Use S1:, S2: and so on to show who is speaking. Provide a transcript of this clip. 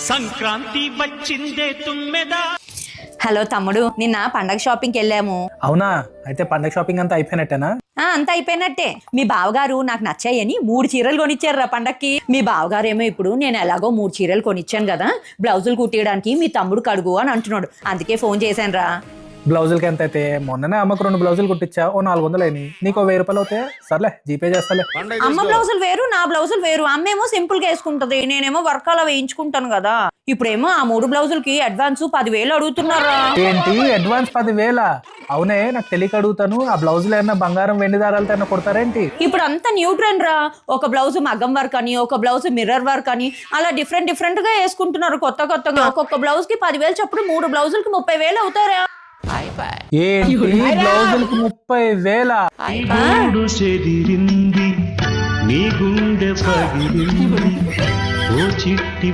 S1: సంక్రాంతి వచ్చిందే తుమ్మెదా.
S2: హలో తమ్ముడు, నిన్న పండగ షాపింగ్కి వెళ్ళాము.
S3: అవునా? అయితే పండగ షాపింగ్ అంతా అయిపోయినట్టేనా?
S2: అంతా అయిపోయినట్టే. మీ బావగారు నాకు నచ్చాయని 3 చీరలు కొనిచ్చారు రా పండక్కి. మీ బావగారు ఏమో ఇప్పుడు నేను ఎలాగో 3 చీరలు కొనిచ్చాను కదా, బ్లౌజులు కుట్టియడానికి మీ తమ్ముడు కడుగు అని అంటున్నాడు. అందుకే ఫోన్ చేశాను రా.
S3: బ్లౌజులకి ఎంత అయితే? మొన్ననే అమ్మకు 2 బ్లౌజులు కుట్టించా, ఓ 400 అయినాయి. నీకు 1000 రూపాయలు అవుతాయి. సర్లే, జీపే చేస్తాలే.
S2: అమ్మ బ్లౌజులు వేరు, నా బ్లౌజులు వేరు. అమ్మేమో సింపుల్ గా వేసుకుంటది, నేనేమో వర్క్ అలా వేయించుకుంటాను కదా. ఇప్పుడేమో ఆ 3 బ్లౌజులకి అడ్వాన్స్ 10,000 అడుగుతున్నారా.
S3: ఏంటి అడ్వాన్స్ 10,000? అవునే, నాకు తెలియక అడుగుతాను. ఆ బ్లౌజులు ఏమన్నా బంగారం వెండి దారాలతో ఏమన్నా కొడతారేంటి?
S2: ఇప్పుడు అంతా న్యూ ట్రెండ్ రా. ఒక బ్లౌజ్ మగ్గం వర్క్ అని, ఒక బ్లౌజ్ మిర్రర్ వర్క్ అని, అలా డిఫరెంట్ గా వేసుకుంటున్నారు కొత్తగా. ఒక్కొక్క బ్లౌజ్ కి 10,000 చప్పుడు 3 బ్లౌజులకి 30,000 అవుతారా.
S3: ఏంటి బ్లౌజులకి 30,000?
S1: చెదిరింది నీ గుండె పగిలింది ఓ చిట్టి